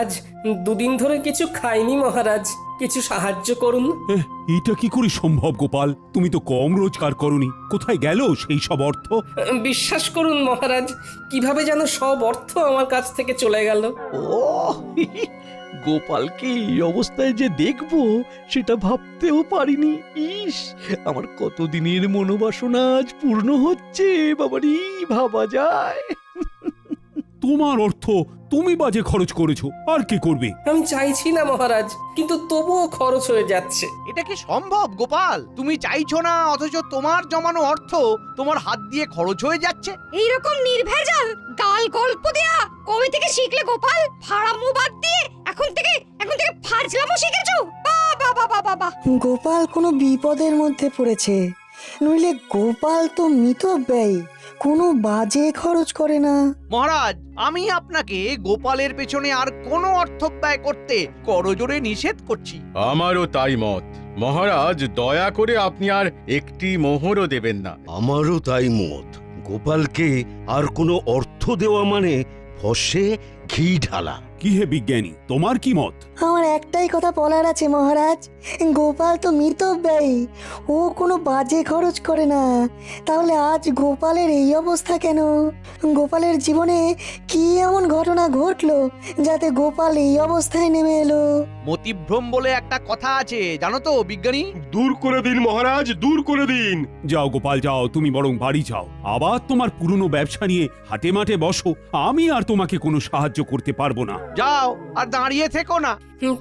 আজ দুদিন ধরে কিছু খাইনি মহারাজ, কিছু সাহায্য করুন। এটা কি করে সম্ভব গোপাল? তুমি তো কম রোজগার করনি, কোথায় গেল সেই সব অর্থ? বিশ্বাস করুন মহারাজ, কিভাবে যেন সব অর্থ আমার কাছ থেকে চলে গেল। ও গোপালকে এই অবস্থায় যে দেখবো সেটা ভাবতেও পারিনি। ইস, আমার কতদিনের মনোবাসনা আজ পূর্ণ হচ্ছে। বাবারি, ভাবা যায়? তোমার অর্থ তুমি বাজে খরচ করেছো, আর কি করবে? আমি চাইছি না মহারাজ, কিন্তু তবুও খরচ হয়ে যাচ্ছে। এটা কি সম্ভব গোপাল? তুমি চাইছো না অথচ তোমার জমানো অর্থ তোমার হাত দিয়ে খরচ হয়ে যাচ্ছে। এইরকম নির্ভেজাল গাল গল্প দেয়া কবে থেকে শিখলে গোপাল? ফাড়ামো বাদ দিয়ে এখন থেকে ফাজলামো শিখেছো? বাবা বাবা বাবা! গোপাল কোনো বিপদের মধ্যে পড়েছে, নইলে গোপাল তো মিতব্যয়ী, কোনো বাজে খরচ করে না। মহারাজ, আমি আপনাকে গোপালের পেছনে আর কোনো অর্থ ব্যয় করতে করজোরে নিষেধ করছি। আমারও তাই মত মহারাজ, দয়া করে আপনি আর একটি মোহরও দেবেন না। আমারও তাই মত। গোপালকে আর কোনো অর্থ দেওয়া মানে ফসে ঘি ঢালা। কি হে বিজ্ঞানী, তোমার কি মত? আমার একটাই কথা বলার আছে মহারাজ, গোপাল তো মিতব্যয়ী, ও কোনো বাজে খরচ করে না। তাহলে আজ গোপালের এই অবস্থা কেন? গোপালের জীবনে কি এমন ঘটনা ঘটলো যাতে গোপাল এই অবস্থায় নেমে এলো? মতিভ্রম বলে একটা কথা আছে, জানো তো বিজ্ঞানী? দূর করে দিন মহারাজ, দূর করে দিন। যাও গোপাল যাও, তুমি বরং বাড়ি যাও, আবার তোমার পুরনো ব্যবসা নিয়ে হাটে মাঠে বসো। আমি আর তোমাকে কোনো সাহায্য করতে পারবো না। যাও, আর দাঁড়িয়ে থেকো না।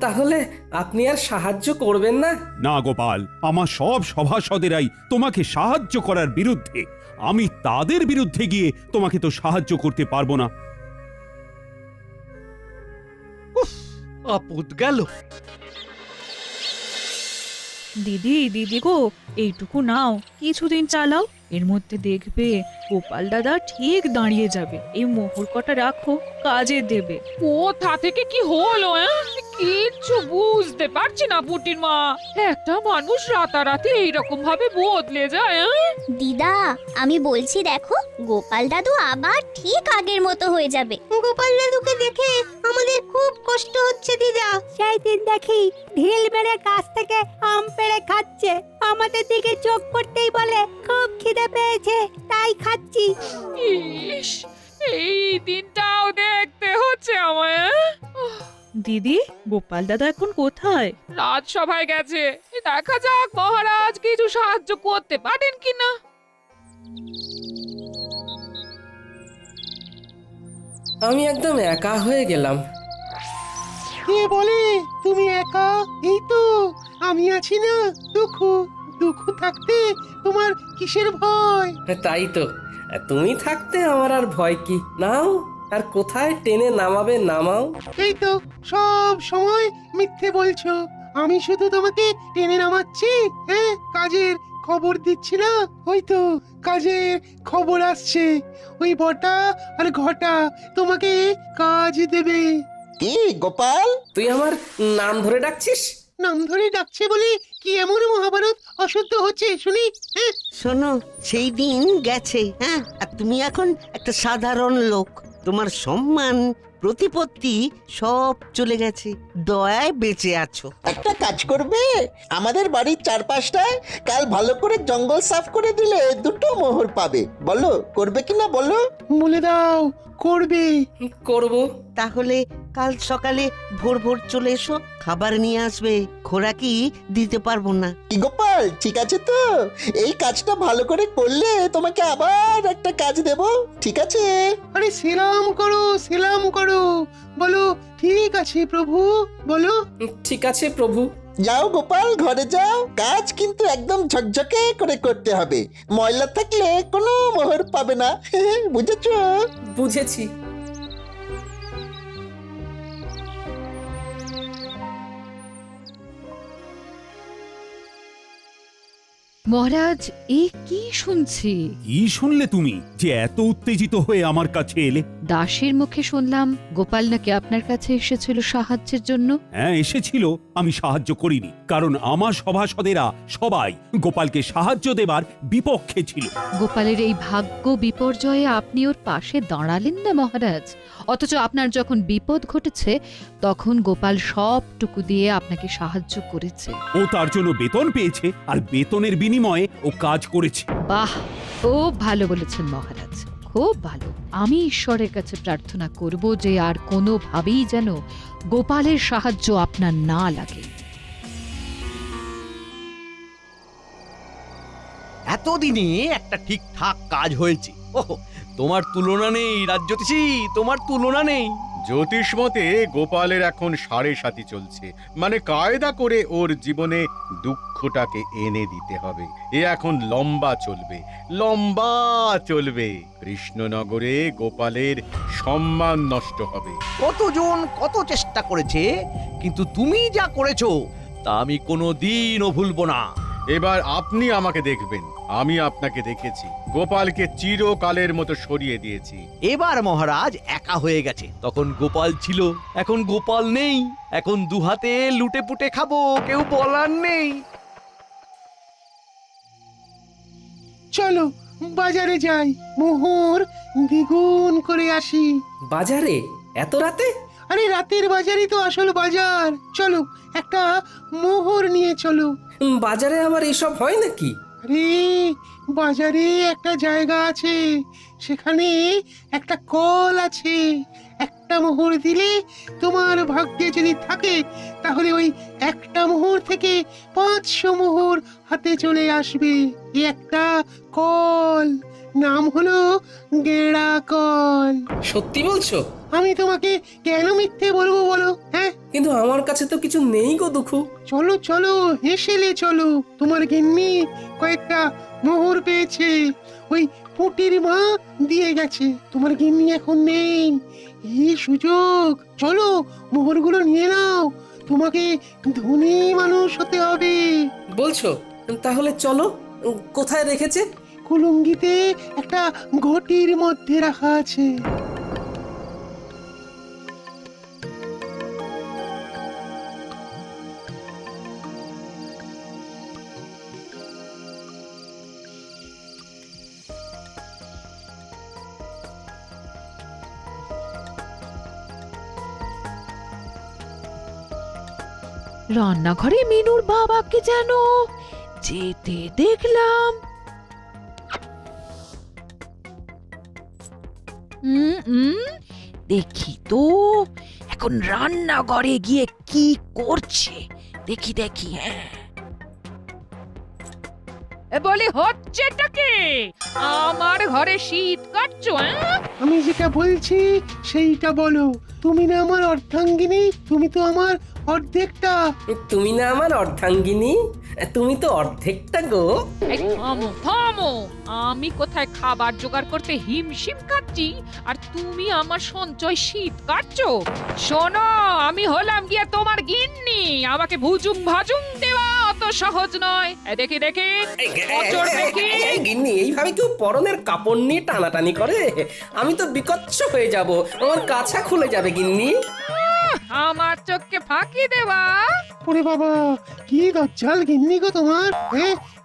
তাহলে আপনি আর সাহায্য করবেন না? না গোপাল, আমার সব সভাসদেরাই তোমাকে সাহায্য করার বিরুদ্ধে। আমি তাদের বিরুদ্ধে গিয়ে তোমাকে তো সাহায্য করতে পারবো না। আপদ গেল। দিদি দিদি গো, এইটুকু নাও, কিছুদিন চালাও, এর মধ্যে দেখবে গোপাল দাদা ঠিক দাঁড়িয়ে যাবে। এই মোহর কটা রাখো, কাজে দেবে। কোথা থেকে কি হলো? কিচ্ছু বুঝতে পারছি না পুটির মা। একটা মানুষ রাতারাতি এইরকম ভাবে বদলে যায়। দিদা, আমি বলছি দেখো, গোপাল দাদু আবার ঠিক আগের মতো হয়ে যাবে। গোপাল দাদুকে দেখে আমাদের খুব কষ্ট হচ্ছে দিদা। সেই দিন দেখি ঢিল মেরে গাছ থেকে আম পেড়ে খাচ্ছে, আমাদের দিকে চোখ পড়তেই বলে খুব খিদে পেয়েছে তাই খাচ্ছি। ইস, এই দিনটাও দেখতে হচ্ছে আমায়। দিদি, গোপাল দাদা এখন কোথায়? রাজসভায় গেছে, দেখা যাক মহারাজ কিছু সাহায্য করতে পারেন কিনা। আমি একদম একা হয়ে গেলাম। কে বলে তুমি একা? এই তো আমি আছি না। দুঃখ দুঃখ থাকতে তোমার কিসের ভয়? তাই তো, তুমি থাকতে আমার আর ভয় কি? নাও, আর কোথায় টেনে নামাবে নামাও। এই তো সব সময় মিথ্যে বলছো। আমি শুধু তোমাকে টেনে নামাচ্ছি, হ্যাঁ, কাজের খবর দিচ্ছি না। ওই তো কাজের খবর আসছে, ওই বটা আর ঘটা তোমাকে কাজ দেবে। কি গোপাল, তুই আমার নাম ধরে ডাকছিস? নাম ধরে ডাকছে বলে কি এমন মহাভারত অশুদ্ধ হচ্ছে শুনি? হ্যাঁ, শোনো, সেই দিন গেছে, হ্যাঁ, আর তুমি এখন একটা সাধারণ লোক। তোমার সম্মান প্রতিপত্তি সব চলে গেছে, দয়ায় বেঁচে আছো। একটা কাজ করবে, আমাদের বাড়ির চারপাশটায় কাল ভালো করে জঙ্গল সাফ করে দিলে দুটো মোহর পাবে। বলো করবে কিনা বলো? বলে দাও করবে। করব। তাহলে কাল সকালে ভোর ভোর চলে এসো, খাবার নিয়ে আসবে, খোরাকি দিতে পারবো না। কি গোপাল, ঠিক আছে তো? এই কাজটা ভালো করে করলে তোমাকে আবার একটা কাজ দেব, ঠিক আছে? আরে সেলাম করো, সেলাম করো, বলো ঠিক আছে প্রভু, বলো। ঠিক আছে প্রভু। যাও গোপাল, ঘরে যাও। কাজ কিন্তু একদম ঝকঝকে করে করতে হবে, ময়লা থাকলে কোনো মোহর পাবে না। বুঝেছো? বুঝেছি। মহারাজ, এ কি শুনছি? কি শুনলে তুমি যে এত উত্তেজিত হয়ে আমার কাছে এলে? দাসীর মুখে শুনলাম গোপাল নাকি আপনার কাছে এসেছিল সাহায্যের জন্য। হ্যাঁ এসেছিল, আমি সাহায্য করিনি, কারণ আমার সভাসদেরা সবাই গোপালকে সাহায্য দেবার বিপক্ষে ছিল। গোপালের এই ভাগ্য বিপর্যয়ে আপনি ওর পাশে দাঁড়ালেন না মহারাজ, অথচ আপনার যখন বিপদ ঘটেছে তখন গোপাল সবটুকু দিয়ে আপনাকে সাহায্য করেছে। ও তার জন্য বেতন পেয়েছে, আর বেতনের বিনিময়ে ও কাজ করেছে। বাহ, খুব ভালো বলেছেন মহারাজ, খুব ভালো। আমি ঈশ্বরের কাছে প্রার্থনা করব যে আর কোনোভাবেই যেন গোপালের সাহায্য আপনার না লাগে। এতদিনে একটা ঠিকঠাক কাজ হয়েছে। ওহ, তোমার তুলনা নেই রাজ্যতীশী, তোমার তুলনা নেই। জ্যোতিষ মতে গোপালের এখন 7.5 চলছে, মানে কায়দা করে ওর জীবনে দুঃখটাকে এনে দিতে হবে। এ এখন লম্বা চলবে, লম্বা চলবে। কৃষ্ণনগরে গোপালের সম্মান নষ্ট হবে। কতজন কত চেষ্টা করেছে, কিন্তু তুমি যা করেছো তা আমি কোনোদিনও ভুলবো না। এবার আপনি আমাকে দেখবেন, আমি আপনাকে দেখেছি। গোপালকে চিরকালের মতো সরিয়ে দিয়েছি। এবার মহারাজ একা হয়ে গেছে, তখন গোপাল ছিল, এখন গোপাল নেই। এখন দুহাতে লুটে পুটে খাবো, কেউ বলার নেই। চলো বাজারে যাই, মোহর দ্বিগুণ করে আসি। বাজারে এত রাতে? আরে রাতের বাজারই তো আসল বাজার। চলো একটা মোহর নিয়ে চলো। বাজারে আবার এসব হয় নাকি? আরে বাজারে একটা জায়গা আছে, সেখানে একটা কল আছে। একটা মোহর দিলে তোমার ভাগ্যে যদি থাকে তাহলে ওই একটা মোহর থেকে 500 মোহর হাতে চলে আসবে। এই একটা কল, নাম হলো গেড়া কল। সত্যি বলছো? আমি তোমাকে কেন মিথ্যে বলবো বলো? হ্যাঁ, কিন্তু আমার কাছে তো কিছু নেই গো দুঃখু। চলো চলো হেসেলে চলো, তোমার গিন্নি কয়েকটা মোহর পেয়েছে, ওই পুটির মা দিয়ে গেছে। তোমার গিন্নি এখন নেই, এই সুযোগ। চলো মোহরগুলো নিয়ে নাও, তোমাকে ধনী মানুষ হতে হবে। বলছো? তাহলে চলো। কোথায় রেখেছে? কুলুঙ্গিতে একটা ঘটির মধ্যে রাখা আছে। রান্নাঘরে মিনুর বাবাকে যেন যেতে দেখলাম। দেখি তো এখন রান্নাঘরে গিয়ে কি করছে, দেখি দেখি। হ্যাঁ, বলি হচ্ছেটা কি? আমার ঘরে শীত কাটছো? আমি যেটা বলছি সেইটা বলো। তুমি না আমার অর্ধাঙ্গিনী, তুমি তো আমার অর্ধেকটা। তুমি না আমার অর্ধাঙ্গিনী, তুমি তো অর্ধেকটা গো। থামো থামো, আমি কোথায় খাবার জোগাড় করতে হিমশিম কাটছি আর তুমি আমার সঞ্চয় শীত কাটছো? শোনো, আমি হলাম গিয়ে তোমার গিন্নি, আমাকে ভুজুং ভাজুং দেওয়া অত সহজ নয়। দেখি দেখি গিন্নি, এইভাবে কেউ পরনের কাপড় নিয়ে টানাটানি করে? আমি তো বিকচ্ছ হয়ে যাব, আমার কাছা খুলে যাবে গিন্নি। আমার চোখকে ফাঁকি দেওয়া? ওরে বাবা, কি দজ্জাল গিন্নি গো তোমার!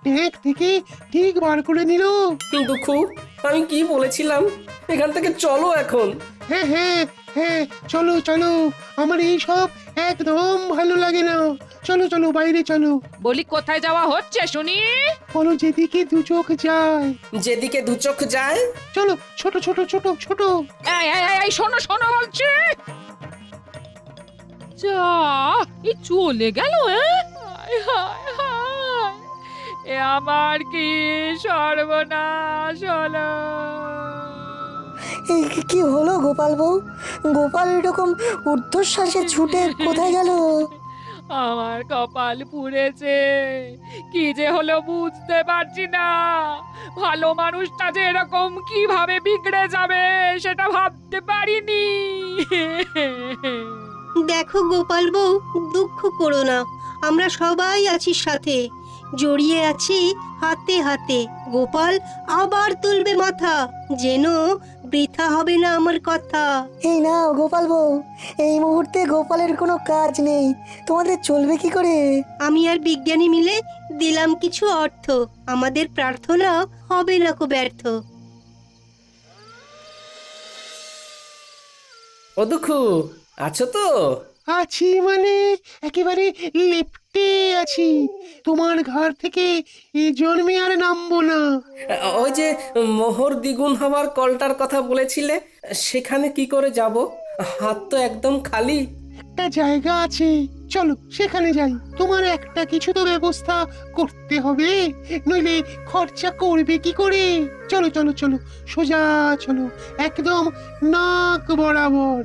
ট্যাঙ্ক থেকে ঠিক বার করে নিল। দুঃখু, আমি কি বলেছিলাম? এখান থেকে চলো এখন। হ্যাঁ হ্যাঁ হ্যাঁ, চলো চলো, আমার এই সব একদম ভালো লাগে না। চলো চলো বাইরে চলো। বলি কোথায় যাওয়া হচ্ছে শুনি? বলো যেদিকে দু চোখ যায়। যেদিকে দু চোখ যায়? চলো, ছোট ছোট ছোট ছোট। এই শোনো শোনো বলছি। যা, এই চলে গেল। এ আমার কি সর্বনাশ হলো! কি হলো গোপাল বউ? গোপাল এরকম ঊর্ধ্বশ্বাসে ছুটে কোথায় গেল? আমার কপাল পুড়েছে, কি যে হলো বুঝতে পারছি না। ভালো মানুষটা যে এরকম কিভাবে বিগড়ে যাবে সেটা ভাবতে পারিনি। দেখো গোপাল বউ, দুঃখ করো না, আমরা সবাই আছি সাথে। জড়িয়ে আছি হাতে হাতে। গোপাল আবার তুলবে মাথা, যেন বৃথা হবে না আমার কথা। এই নাও গোপাল বউ, এই মুহূর্তে গোপালের কোনো কাজ নেই, তোমাদের চলবে কি করে? আমি আর বিজ্ঞানী মিলে দিলাম কিছু অর্থ, আমাদের প্রার্থনা হবে না কো ব্যর্থ। ও দুঃখু, আছো তো? আছি মানে একেবারে লেপ্টে আছি। তোমার ঘর থেকে এ জন্মে আর নামবো না। ওই যে মোহর দ্বিগুণ হওয়ার কলটার কথা বলেছিলে, সেখানে কি করে যাব? হাত তো একদম খালি। একটা জায়গা আছে, চলো সেখানে যাই। তোমার একটা কিছু তো ব্যবস্থা করতে হবে, নইলে খরচা করবে কি করে? চলো চলো চলো, সোজা চলো, একদম নাক বরাবর।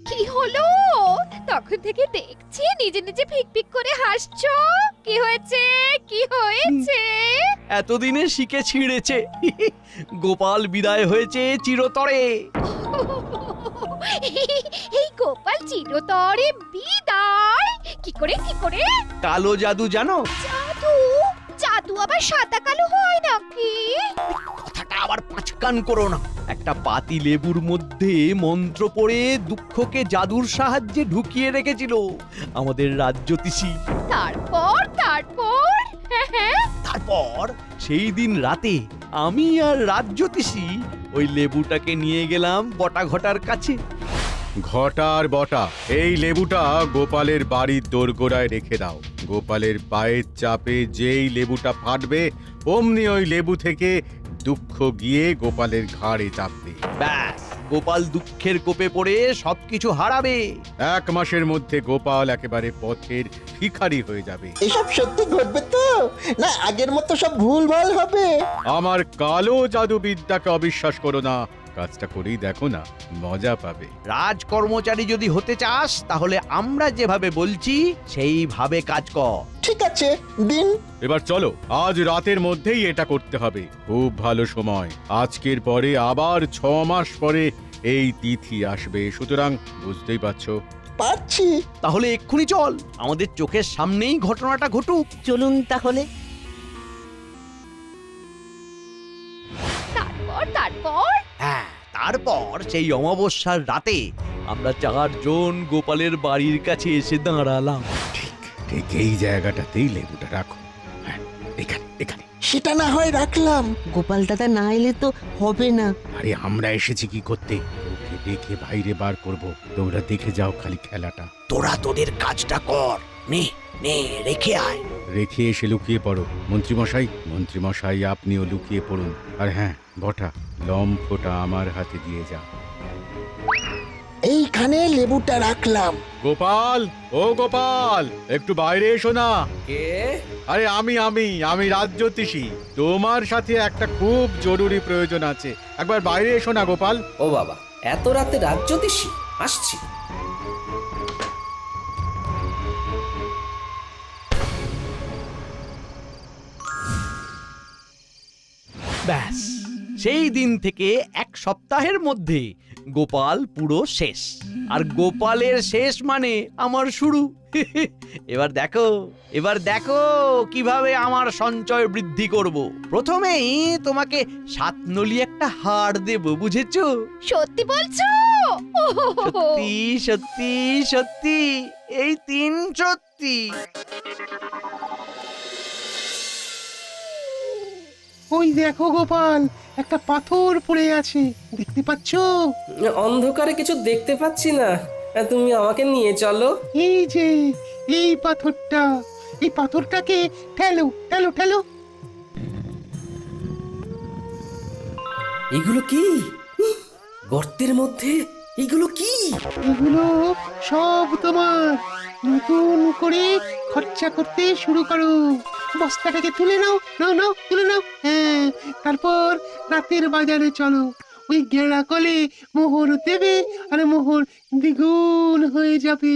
কি হলো? তখন থেকে দেখছি নিজে নিজে ফিক করে হাসছো। কি হয়েছে? কি হয়েছে? এতদিনে শিখে ছিঁড়েছে। গোপাল বিদায় হয়েছে চিরতরে। এই গোপাল চিরতরে বিদায়? কি করে কি করে? কালো জাদু জানো? জাদু? জাদু আবার সাদা কালো হয় নাকি? কথাটা আবার পাঁচকান করো না। একটা পাতি লেবুর মধ্যে মন্ত্র পড়ে দুঃখকে জাদুর সাহায্যে ঢুকিয়ে রেখেছিল আমাদের রাজ্যতীষী। তারপর তারপর সেই দিন রাতে আমি আর রাজ্যতীষী ওই লেবুটাকে নিয়ে গেলাম বটা ঘটার কাছে। ঘটার বটা, এই লেবুটা গোপালের বাড়ির দোরগোড়ায় রেখে দাও। গোপালের পায়ের চাপে যেই লেবুটা ফাটবে, অমনি ওই লেবু থেকে দুঃখ গিয়ে গোপালের ঘাড়ে চাপবে। ব্যাস, গোপাল দুঃখের কোপে পড়ে সবকিছু হারাবে। 1 মাসের মধ্যে গোপাল একেবারে পথের ভিখারি হয়ে যাবে। এসব সত্যি ঘটবে তো, না আগের মতো সব ভুলভাল হবে? আমার কালো জাদুবিদ্যাকে অবিশ্বাস করো না, কাজটা করেই দেখো না, মজা পাবে। রাজকর্মচারী যদি হতে চাস তাহলে আমরা যেভাবে বলছি সেইভাবে কাজ কর। ঠিক আছে, দিন। এবার চলো, আজ রাতের মধ্যেই এটা করতে হবে। খুব ভালো সময়, আজকের পরে আবার 6 মাস পরে এই তিথি আসবে, সুতরাং বুঝতেই পারছো। পারছি। তাহলে এক্ষুনি চল, আমাদের চোখের সামনেই ঘটনাটা ঘটুক। চলুন তাহলে। তারপর হ্যাঁ, তারপর সেই অমাবস্যার রাতে আমরা 4 জন গোপালের বাড়ির কাছে এসে দাঁড়ালাম। ঠিক এই জায়গাটাতেই লেবুটা রাখো। হ্যাঁ, এখানে এখানে। সেটা না হয় রাখলাম। গোপাল দাদা না এলে তো হবে না। আরে আমরা এসেছি কি করতে? ওকে দেখে বাইরে বার করব, তোমরা দেখে যাও খালি খেলাটা। তোরা তোদের কাজটা কর, নে নে রেখে আয়। রেখে এসে লুকিয়ে পড়ো। মন্ত্রীমশাই আপনিও লুকিয়ে পড়ুন। আর হ্যাঁ বটা, লম্ফটা আমার হাতে দিয়ে যা। এইখানে লেবুটা রাখলাম। গোপাল, ও গোপাল, একটু বাইরে এসো না। কে? আরে আমি রাজ্যতীষী। তোমার সাথে একটা খুব জরুরি প্রয়োজন আছে, একবার বাইরে এসো না গোপাল। ও বাবা, এত রাতে রাজ্যতীষী? আসছি। ব্যাস, সেই দিন থেকে 1 সপ্তাহের মধ্যে গোপাল পুরো শেষ। আর গোপালের শেষ মানে আমার শুরু। এবার দেখো কিভাবে আমার সঞ্চয় বৃদ্ধি করব। প্রথমেই তোমাকে 7 নলি একটা হার দেব, বুঝেছো? সত্যি বলছো? সত্যি সত্যি সত্যি, এই 3 সত্যি। ওই দেখো গোপাল, একটা পাথর পড়ে আছে, দেখতে পাচ্ছো? অন্ধকারে কিছু দেখতে পাচ্ছি না, তুমি আমাকে নিয়ে চলো। এই যে এই পাথরটা, এই পাথরটাকে ঠেলো ঠেলো ঠেলো। এগুলো কি? গর্তের মধ্যে এগুলো কি? এগুলো সব তোমার। নতুন করে খরচা করতে শুরু করো। বস্তাটাকে তুলে নাও, তুলে নাও। হ্যাঁ, তারপর রাতের বাজারে চলো। ওই গেঁড়া কলে মোহর দেবে, আর মোহর দ্বিগুণ হয়ে যাবে।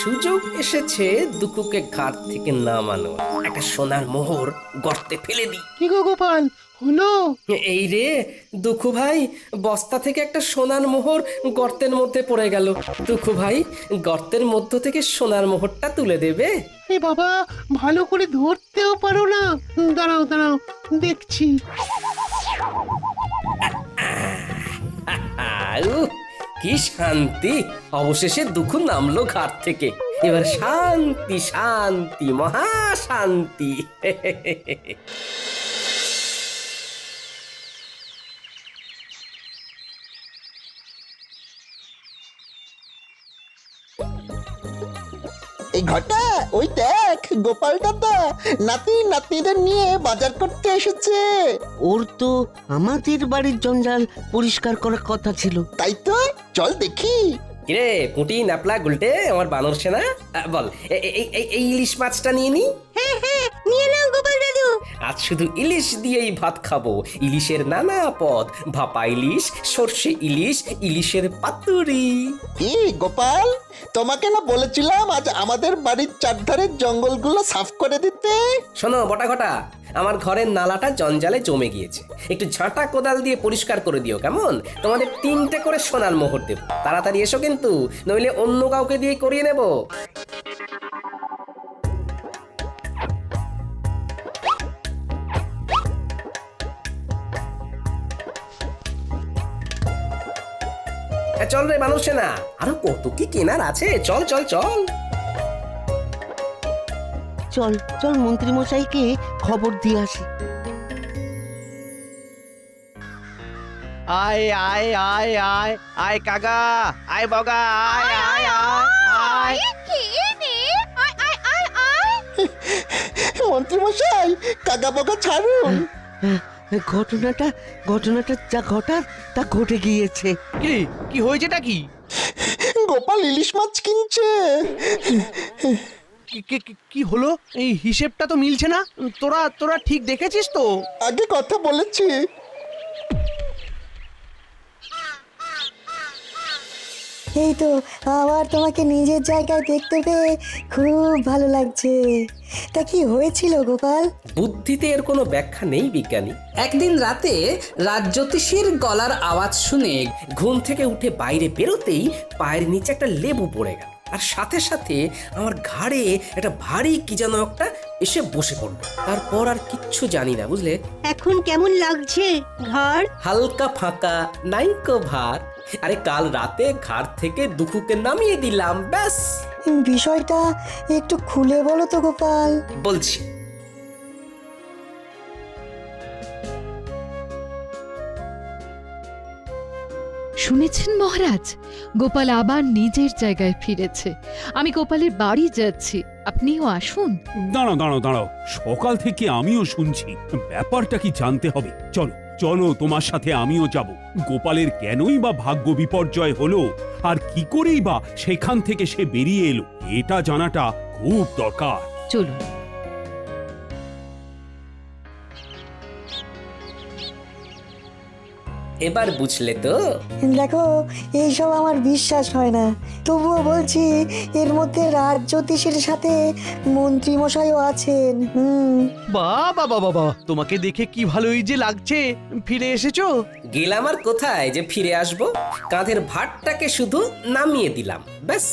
সুযোগ এসেছে দুকুকে ঘাট থেকে নামানো। একটা সোনার মোহর গর্তে ফেলে দিই। কি গো গোপাল, হলো? এই রে দুঃখু ভাই, বস্তা থেকে একটা সোনার মোহর গর্তের মধ্যে পড়ে গেল। দুঃখু ভাই, গর্তের মধ্য থেকে সোনার মোহরটা তুলে দেবে? এ বাবা, ভালো করে ধরতেও পারো না। দাঁড়াও দাঁড়াও, দেখছি। উহ, কি শান্তি! অবশেষে দুঃখু নামলো ঘাট থেকে। এবার শান্তি শান্তি, মহা শান্তি। এই ঘটা, ওই দেখ গোপাল দাদা নাতি নাতনিদের নিয়ে বাজার করতে এসেছে। ওর তো আমাদের বাড়ির জঞ্জাল পরিষ্কার করার কথা ছিল। তাই তো, চল দেখি। কিরে পুঁটি, ন্যাপলা, গুলটে, আমার বানর সেনা, বল এই ইলিশ মাছটা নিয়ে নি। হ্যাঁ হ্যাঁ, নিয়ে নাও গোপাল দাদু। আজ শুধু ইলিশ দিয়েই ভাত খাবো। ইলিশের নানা পদ, ভাপা ইলিশ, সর্ষে ইলিশ, ইলিশের পাতুরি। কি গোপাল, তোমাকে না বলেছিলাম আজ আমাদের বাড়ির চারধারের জঙ্গলগুলো সাফ করে দিতে? শোনো বটা ঘটা, আমার ঘরের নালাটা জঞ্জালে জমে গিয়েছে। একটু ঝাঁটা কোদাল দিয়ে পরিষ্কার করে দিও কেমন? তোমাদের 3টে করে সোনার মোহর দেব। তাড়াতাড়ি এসো কিন্তু, নইলে অন্য কাউকে দিয়ে করিয়ে নেব। চল রে মানুষ না, আরো কত কি কেনার আছে। চল চল চল চল চল মন্ত্রী মশাইকে খবর দিয়ে আসি। আয় আয় আয় আয় আয় কাকা, আয় বগা, আয় আয় আয় আয়। মন্ত্রী মশাই, কাকা বকা ছাড়ুন। ঘটনাটা যা ঘটার তা ঘটে গিয়েছে। কি কি হয়েছেটা কি? গোপাল ইলিশ মাছ কিনছে। কি হলো? এই হিসেবটা তো মিলছে না। তোরা ঠিক দেখেছিস তো? আগে কথা বলেছি। এই তো, আবার তোমাকে নিজের জায়গায় দেখতে পেয়ে খুব ভালো লাগছে। তা কি হয়েছিল গোপাল? বুদ্ধিতে এর কোনো ব্যাখ্যা নেই বিজ্ঞানী। একদিন রাতে রাজ্যোতিষীর গলার আওয়াজ শুনে ঘুম থেকে উঠে বাইরে বেরোতেই পায়ের নিচে একটা লেবু পড়ে গেল, আর সাথে সাথে আমার ঘাড়ে একটা ভারী কি যেন একটা এসে বসে পড়লো। তারপর আর কিচ্ছু জানি না, বুঝলে? এখন কেমন লাগছে ঘর? হালকা ফাঁকা, নাইকো ভার। আরে কাল রাতে ঘাট থেকে দুঃখুকে নামিয়ে দিলাম, ব্যাস। বিষয়টা একটু খুলে বলো তো গোপাল। বলছি। শুনেছেন মহারাজ, গোপাল আবার নিজের জায়গায় ফিরেছে। আমি গোপালের বাড়ি যাচ্ছি, আপনিও আসুন। দাঁড়াও দাঁড়াও দাঁড়াও, সকাল থেকে আমিও শুনছি, ব্যাপারটা কি জানতে হবে। চলো চলো, তোমার সাথে আমিও যাব। গোপালের কেনই বা ভাগ্য বিপর্যয় হলো, আর কি করেই বা সেখান থেকে সে বেরিয়ে এলো, এটা জানাটা খুব দরকার। চলুন। এবার বুঝলে তো? দেখো, এইসব আমার বিশ্বাস হয় না, তবুও বলছি এর মধ্যে রাজ্যোতিষীর সাথে মন্ত্রী মশাইও আছেন। বাবা বাবা বাবা, তোমাকে দেখে কি ভালোই যে লাগছে। ফিরে এসেছো? গেলাম আর কোথায় যে ফিরে আসবো। কাঁধের ভারটাকে শুধু নামিয়ে দিলাম, ব্যাস,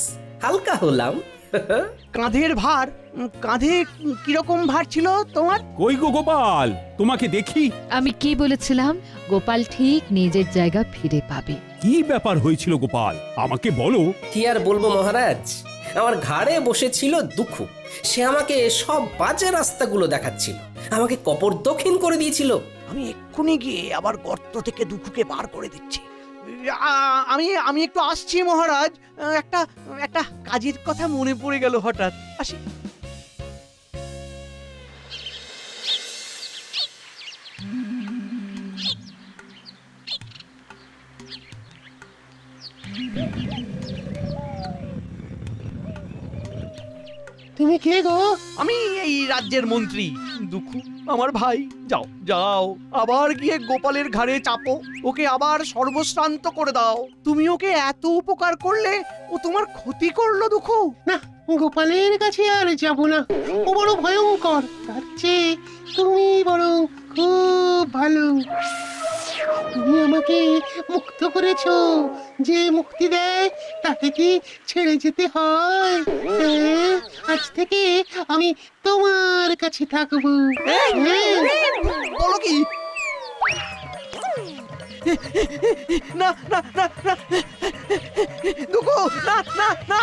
হালকা হলাম। কাঁধের ভার? কাঁধে কিরকম ভার ছিল তোমার? কই গো গোপাল, তোমাকে দেখি। আমি কি বলেছিলাম? গোপাল ঠিক নিজের জায়গা ফিরে পাবে। কি ব্যাপার হয়েছিল গোপাল, আমাকে বলো। কি আর বলবো মহারাজ, আমার ঘাড়ে বসেছিল দুঃখু। সে আমাকে সব বাজে রাস্তাগুলো দেখাচ্ছিল, আমাকে কপর দক্ষিণ করে দিয়েছিল। আমি এক্ষুনি গিয়ে আবার গর্ত থেকে দুঃখুকে বার করে দিচ্ছি। আমি একটু আসছি মহারাজ। একটা কাজের কথা মনে পড়ে গেল হঠাৎ, আসি। তুমি কে গো? আমি এই রাজ্যের মন্ত্রী দুঃখু, আমার ভাই। যাও যাও, আবার গিয়ে গোপালের ঘাড়ে চাপো, ওকে আবার সর্বশ্রান্ত করে দাও। তুমি ওকে এত উপকার করলে, ও তোমার ক্ষতি করলো দুঃখু। না, গোপালের কাছে আর যাব না, ও বড় ভয়ঙ্কর। তার চেয়ে তুমি বরং খুব ভালো। তুমি আমাকে মুক্ত করেছো, যে মুক্তি দেয় তাকে কি ছেড়ে যেতে হয়? হ্যাঁ, আজ থেকে আমি তোমার কাছে থাকবো। হ্যাঁ। বলো কি? না না না না দুঃখু, না না না